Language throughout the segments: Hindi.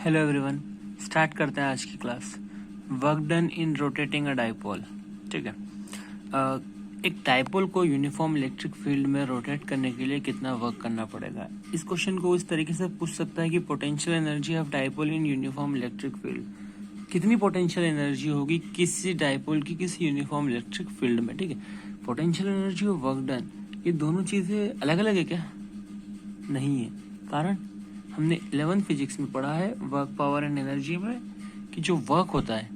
हेलो एवरीवन, स्टार्ट करते हैं आज की class. Work done in rotating a dipole. ठीक है, एक डाइपोल को यूनिफॉर्म इलेक्ट्रिक फील्ड में रोटेट करने के लिए कितना वर्क करना पड़ेगा। इस क्वेश्चन को इस तरीके से पूछ सकता है कि potential energy of dipole in uniform electric field, कितनी पोटेंशियल एनर्जी होगी किसी डाइपोल की किसी यूनिफॉर्म इलेक्ट्रिक फील्ड में। ठीक है, पोटेंशियल एनर्जी और वर्क डन ये दोनों चीज़ें अलग अलग है क्या? नहीं है। कारण हमने 11th फिजिक्स में पढ़ा है वर्क पावर एंड एनर्जी में कि जो वर्क होता है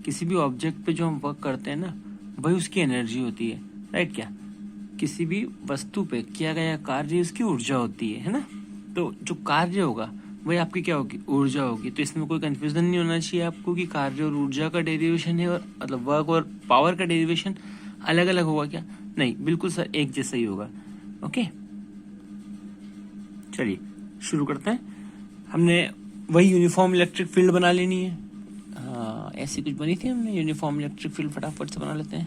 किसी भी ऑब्जेक्ट पे जो हम वर्क करते हैं ना, वही उसकी एनर्जी होती है। राइट? क्या किसी भी वस्तु पे किया गया कार्य उसकी ऊर्जा होती है ना? तो जो कार्य होगा वही आपकी क्या होगी? ऊर्जा होगी। तो इसमें कोई कंफ्यूजन नहीं होना चाहिए आपको कि कार्य और ऊर्जा का डेरिवेशन है, और मतलब वर्क और पावर का डेरिवेशन अलग अलग होगा क्या? नहीं, बिल्कुल सर एक जैसा ही होगा। ओके, चलिए शुरू करते हैं। हमने वही यूनिफॉर्म इलेक्ट्रिक फील्ड बना लेनी है। हाँ, ऐसी कुछ बनी थी हमने यूनिफॉर्म इलेक्ट्रिक फील्ड, फटाफट से बना लेते हैं।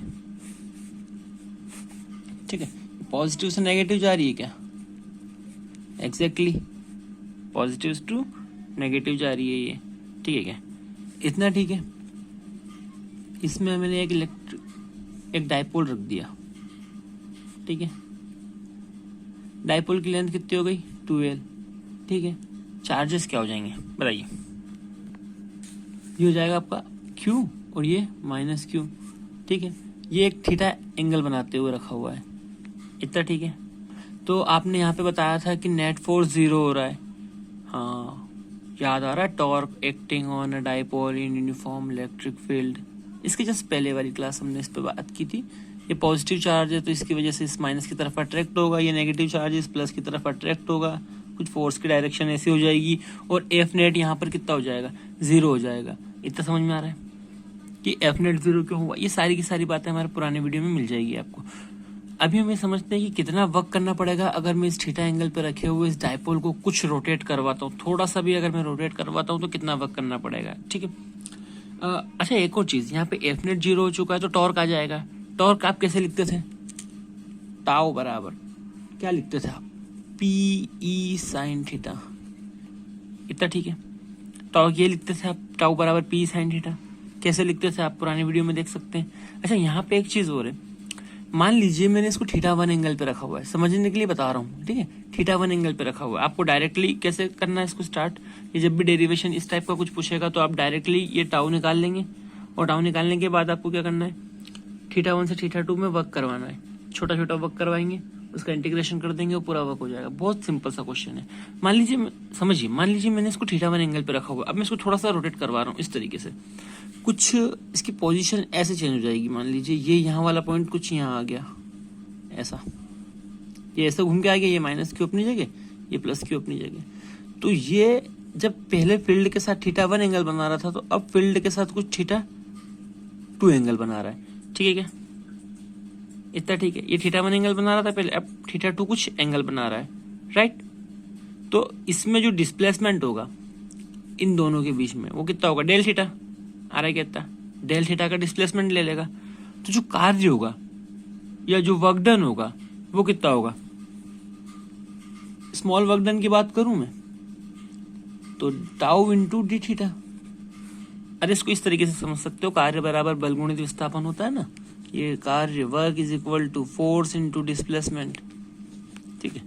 ठीक है, पॉजिटिव से नेगेटिव जा रही है क्या? एग्जैक्टली पॉजिटिव टू नेगेटिव जा रही है ये। ठीक है क्या? इतना ठीक है। इसमें मैंने एक डाइपोल रख दिया। ठीक है, डाइपोल की लेंथ कितनी हो गई? 2L। ठीक है, चार्जेस क्या हो जाएंगे बताइए? ये हो जाएगा आपका Q और ये -Q। ठीक है, ये एक थीटा एंगल बनाते हुए रखा हुआ है। इतना ठीक है। तो आपने यहाँ पे बताया था कि नेट फोर्स 0 हो रहा है। हाँ, याद आ रहा है, torque acting on a dipole in uniform electric field. इसके जस्ट पहले वाली क्लास हमने इस पर बात की थी। ये पॉजिटिव चार्ज है तो इसकी वजह से इस माइनस की तरफ अट्रैक्ट होगा, ये नेगेटिव चार्ज इस प्लस की तरफ अट्रैक्ट होगा। कुछ फोर्स की डायरेक्शन ऐसी हो जाएगी और एफ नेट यहाँ पर कितना हो जाएगा? 0 हो जाएगा। इतना समझ में आ रहा है कि एफ नेट 0 क्यों हुआ? ये सारी की सारी बातें हमारे पुराने वीडियो में मिल जाएगी आपको। अभी हमें समझते हैं कि कितना वर्क करना पड़ेगा अगर मैं इस थीटा एंगल पर रखे हुए इस डाइपोल को कुछ रोटेट करवाता हूँ, थोड़ा सा भी अगर मैं रोटेट करवाता हूँ तो कितना वर्क करना पड़ेगा। ठीक है, अच्छा एक और चीज, यहाँ पे एफ नेट 0 हो चुका है तो टॉर्क आ जाएगा। टॉर्क आप कैसे लिखते थे? टाउ बराबर क्या लिखते थे आप? PE sine theta. इतना ठीक है। टॉर्क ये लिखते थे आप, टाउ बराबर PE साइन थीटा। कैसे लिखते थे आप? पुराने वीडियो में देख सकते हैं। अच्छा, यहाँ पे एक चीज और है। मान लीजिए मैंने इसको θ1 एंगल पे रखा हुआ है, समझने के लिए बता रहा हूँ। ठीक है, θ1 एंगल पे रखा हुआ है। आपको डायरेक्टली कैसे करना है इसको स्टार्ट? ये जब भी डेरिवेशन इस टाइप का कुछ पूछेगा तो आप डायरेक्टली ये टाउ निकाल लेंगे, और टाउ निकालने के बाद आपको क्या करना है? θ1 से θ2 में वर्क करवाना है। छोटा छोटा वर्क करवाएंगे, उसका इंटीग्रेशन कर देंगे और पूरा वर्क हो जाएगा। बहुत सिंपल सा क्वेश्चन है। मान लीजिए, समझिए, मान लीजिए मैंने इसको θ1 एंगल पे रखा हुआ है। अब मैं इसको थोड़ा सा रोटेट करवा रहा हूँ इस तरीके से। कुछ इसकी पोजीशन ऐसे चेंज हो जाएगी। मान लीजिए ये यहाँ वाला पॉइंट कुछ यहाँ आ गया, ऐसा, ये ऐसे घूम के आ गया, ये -Q अपनी जगह, ये +Q अपनी जगह। तो ये जब पहले फील्ड के साथ θ1 एंगल बना रहा था तो अब फील्ड के साथ कुछ θ2 एंगल बना रहा है। ठीक है क्या? इतना ठीक है। ये θ1 एंगल बना रहा था पहले, अब θ2 कुछ एंगल बना रहा है। राइट? तो इसमें जो डिस्प्लेसमेंट होगा इन दोनों के बीच में वो कितना होगा? डेल थीटा आ रहा है कितना? डेल थीटा का डिस्प्लेसमेंट ले लेगा। तो जो कार्य होगा या जो वर्क डन होगा वो कितना होगा? स्मॉल वर्क डन की बात करूं मैं तो टाउ इंटू डी थीटा। अरे इसको इस तरीके से समझ सकते हो, कार्य बराबर बल गुणित विस्थापन होता है ना। ये कार्य work is equal to force into displacement. ठीक है,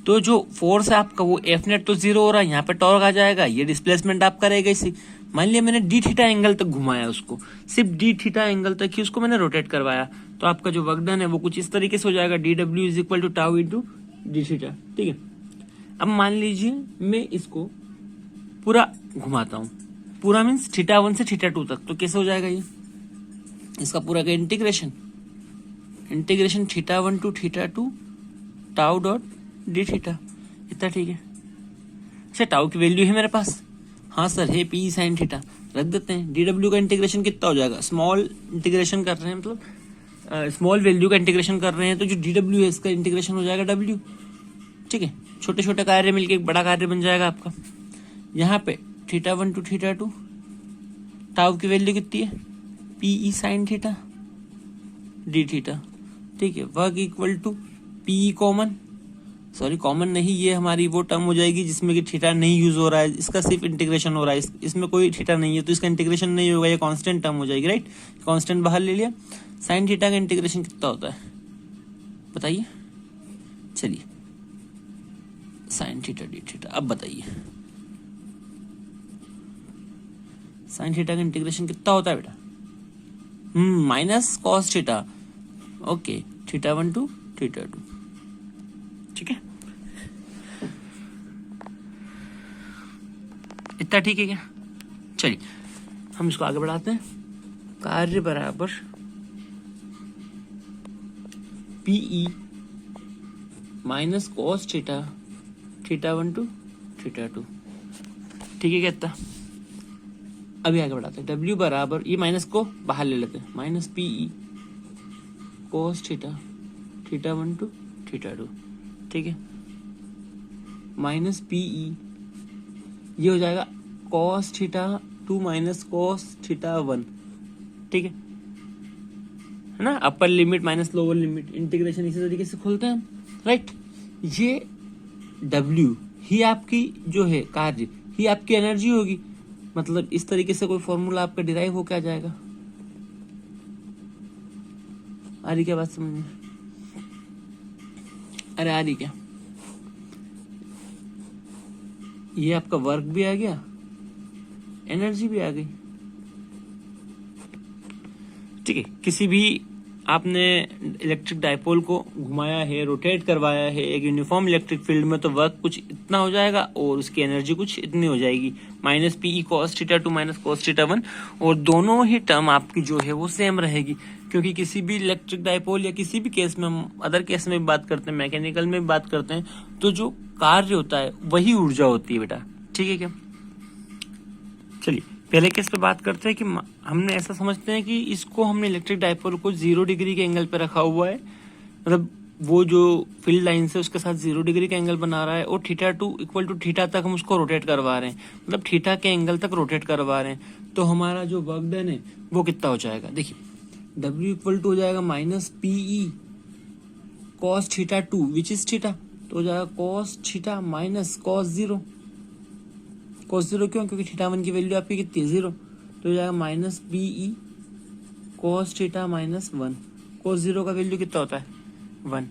तो जो फोर्स है आपका वो एफ नेट तो 0 हो रहा है, यहाँ पे टॉर्क आ जाएगा, ये डिस्प्लेसमेंट आपका रहेगा इसी। मान लिया मैंने डी थीटा एंगल तक घुमाया उसको, सिर्फ डी थीटा एंगल तक ही उसको मैंने रोटेट करवाया, तो आपका जो वर्क डन है वो कुछ इस तरीके से हो जाएगा, DW is equal to tau into d theta. ठीक है, अब मान लीजिए मैं इसको पूरा घुमाता हूँ, पूरा मीन्स θ1 से θ2 तक, तो कैसे हो जाएगा ये? इसका पूरा का integration θ1 to θ2 tau dot d theta. इतना ठीक है। अच्छा, टाउ की वैल्यू है मेरे पास? हाँ सर है, PE साइन थीटा। रख देते हैं। DW का इंटीग्रेशन कितना हो जाएगा? स्मॉल इंटीग्रेशन कर रहे हैं, मतलब स्मॉल वैल्यू का इंटीग्रेशन कर रहे हैं, तो जो DW है इसका इंटीग्रेशन हो जाएगा W। ठीक है, छोटे छोटे कार्य मिलके एक बड़ा कार्य बन जाएगा आपका। यहाँ पे θ1 टू θ2 टाउ की वैल्यू कितनी है? PE sine theta d theta. ठीक है, work equal to PE common sorry common नहीं, ये हमारी वो टर्म हो जाएगी जिसमें कि थीटा नहीं यूज हो रहा है, इसका सिर्फ इंटीग्रेशन हो रहा है, इसमें कोई थीटा नहीं है तो इसका इंटीग्रेशन नहीं होगा, ये कांस्टेंट टर्म हो जाएगी, राइट। कांस्टेंट बाहर ले लिया। साइन थीटा का इंटीग्रेशन कितना होता है बताइए, चलिए साइन थीटा डी थीटा, अब बताइए साइन थीटा का इंटीग्रेशन कितना होता है बेटा, minus cos theta, okay, theta 1 to theta 2, ठीक है, इतना ठीक है क्या। चलिए हम इसको आगे बढ़ाते हैं। कार्य बराबर PE minus cos theta, theta 1 to theta 2, ठीक है क्या इतना। अभी आगे बढ़ाते हैं। डब्ल्यू बराबर, ये माइनस को बाहर ले लेते हैं, minus PE cos theta, theta 1 to theta 2, ठीक है, माइनस पीई, ये हो जाएगा cos theta 2 minus cos theta 1, ठीक है ना, upper limit minus lower limit, integration इसी तरीके से खोलते हैं हम, राइट। ये W ही आपकी जो है कार्य, ही आपकी एनर्जी होगी, मतलब इस तरीके से कोई फॉर्मूला आपका डिराइव होकर आ जाएगा। आ रही क्या बात समझ में, अरे आ रही क्या, ये आपका वर्क भी आ गया, एनर्जी भी आ गई, ठीक है। किसी भी आपने इलेक्ट्रिक डायपोल को घुमाया है, रोटेट करवाया है एक यूनिफॉर्म इलेक्ट्रिक फील्ड में, तो वर्क कुछ इतना हो जाएगा और उसकी एनर्जी कुछ इतनी हो जाएगी, minus PE cos theta 2 minus cos theta 1, और दोनों ही टर्म आपकी जो है वो सेम रहेगी, क्योंकि किसी भी इलेक्ट्रिक डायपोल या किसी भी केस में, हम अदर केस में भी बात करते हैं, मैकेनिकल में भी बात करते हैं, तो जो कार्य होता है वही ऊर्जा होती है बेटा, ठीक है क्या। चलिए पहले केस पे बात करते हैं कि हमने ऐसा समझते हैं कि इसको हमने इलेक्ट्रिक डायपोल को 0 डिग्री के एंगल पे रखा हुआ है, मतलब वो जो फील्ड लाइन से उसके साथ 0 डिग्री का एंगल बना रहा है, और थीटा 2 इक्वल टू थीटा तक हम उसको रोटेट करवा रहे हैं, मतलब थीटा के एंगल तक रोटेट करवा रहे हैं, तो हमारा जो वर्क डन है वो कितना हो जाएगा, देखिए W इक्वल टू हो जाएगा minus PE cos theta 2 which is theta, तो हो जाएगा cos theta minus cos 0, cos 0 क्यों, क्योंकि थीटा 1 की वैल्यू आपकी कितनी है 0, तो हो जाएगा minus PE cos theta minus 1, cos 0 का वैल्यू कितना होता है 1,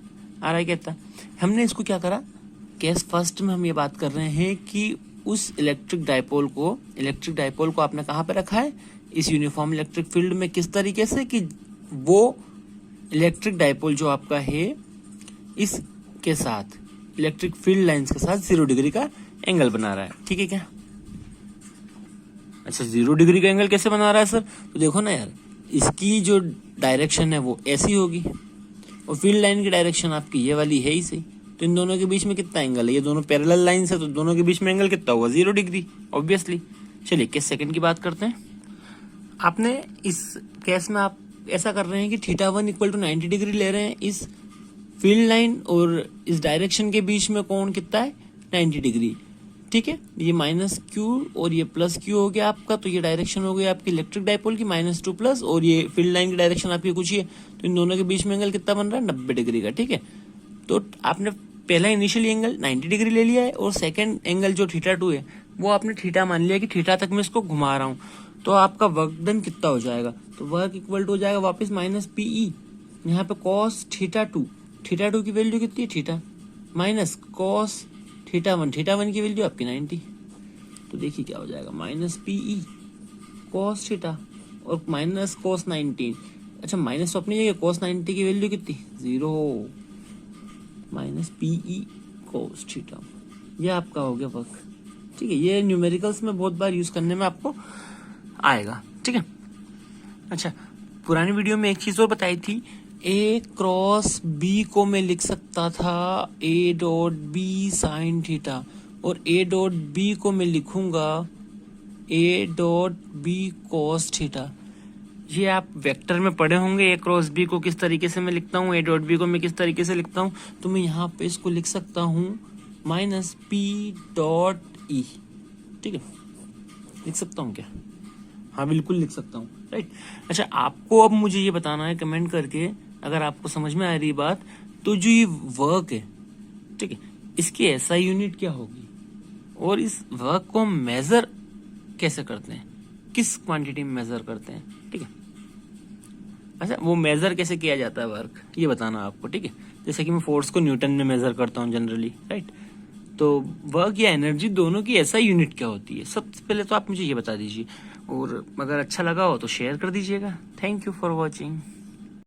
आ रहा है कितना। हमने इसको क्या करा, केस फर्स्ट में हम ये बात कर रहे हैं कि उस इलेक्ट्रिक डायपोल को आपने कहाँ पे रखा है, इस यूनिफॉर्म इलेक्ट्रिक फील्ड में, किस तरीके से कि वो इलेक्ट्रिक डायपोल जो आपका है इसके साथ इलेक्ट्रिक फील्ड लाइंस के साथ 0 डिग्री का एंगल बना रहा है, ठीक है क्या। अच्छा 0 डिग्री का एंगल कैसे बना रहा है सर, तो देखो ना यार, इसकी जो डायरेक्शन है वो ऐसी होगी और फील्ड लाइन की डायरेक्शन आपकी ये वाली है ही सही, तो इन दोनों के बीच में कितना एंगल है, ये दोनों पैरेलल लाइंस है, तो दोनों के बीच में एंगल कितना होगा 0 डिग्री ऑब्वियसली। चलिए केस सेकंड की बात करते हैं। आपने इस केस में आप ऐसा कर रहे हैं कि थीटा 1 इक्वल टू 90 डिग्री ले रहे हैं, इस फील्ड लाइन और इस डायरेक्शन के बीच में कोण कितना है 90 डिग्री, ठीक है। ये माइनस क्यू और ये प्लस क्यू हो गया आपका, तो ये डायरेक्शन हो गई आपकी इलेक्ट्रिक डायपोल की -2 प्लस, और ये फील्ड लाइन की डायरेक्शन आपकी कुछ ही है, तो इन दोनों के बीच में एंगल कितना बन रहा है 90 डिग्री का, ठीक है। तो आपने पहला इनिशियल एंगल 90 डिग्री ले लिया है, और सेकंड एंगल जो थीटा 2 है वो आपने थीटा मान लिया कि थीटा तक मैं इसको घुमा रहा हूँ, तो आपका वर्क डन कितना हो जाएगा, तो वर्क इक्वल टू हो जाएगा वापस माइनस पीई, यहाँ पे कॉस थीटा 2 की वैल्यू कितनी है थीटा, माइनस कॉस थीटा 1 की वैल्यू आपकी 90, तो देखिए क्या हो जाएगा माइनस पीई कॉस थीटा और माइनस कॉस 19, अच्छा माइनस तो अपनी जगह, कॉस 90 की वैल्यू कितनी 0, माइनस पीई कॉस थीटा, ये आपका हो गया वर्क, ठीक है। ये न्यूमेरिकल्स में बहुत बार यूज करने में आपको आएगा, ठीक है। अच्छा पुरानी वीडियो में एक चीज और बताई थी, ए क्रॉस बी को मैं लिख सकता था A dot B sine theta, और ए डॉट बी को मैं लिखूंगा A dot B cos theta. ये आप वेक्टर में पढ़े होंगे, ए क्रॉस बी को किस तरीके से मैं लिखता हूँ, ए डॉट बी को मैं किस तरीके से लिखता हूँ, तो मैं यहाँ पे इसको लिख सकता हूँ माइनस पी डॉट ई, ठीक है, लिख सकता हूँ क्या, हाँ बिल्कुल लिख सकता हूँ, राइट। अच्छा आपको अब मुझे ये बताना है कमेंट करके, अगर आपको समझ में आ रही बात, तो जो ये वर्क है, ठीक है, इसकी एसआई यूनिट क्या होगी और इस वर्क को हम मेजर कैसे करते हैं, किस क्वांटिटी में मेजर करते हैं, ठीक है। अच्छा, वो मेजर कैसे किया जाता है वर्क, ये बताना आपको, ठीक है। जैसे कि मैं फोर्स को न्यूटन में मेजर करता हूँ जनरली, राइट। तो वर्क या एनर्जी दोनों की एसआई यूनिट क्या होती है, सबसे पहले तो आप मुझे ये बता दीजिए, और अगर अच्छा लगा हो तो शेयर कर दीजिएगा। Thank you for watching.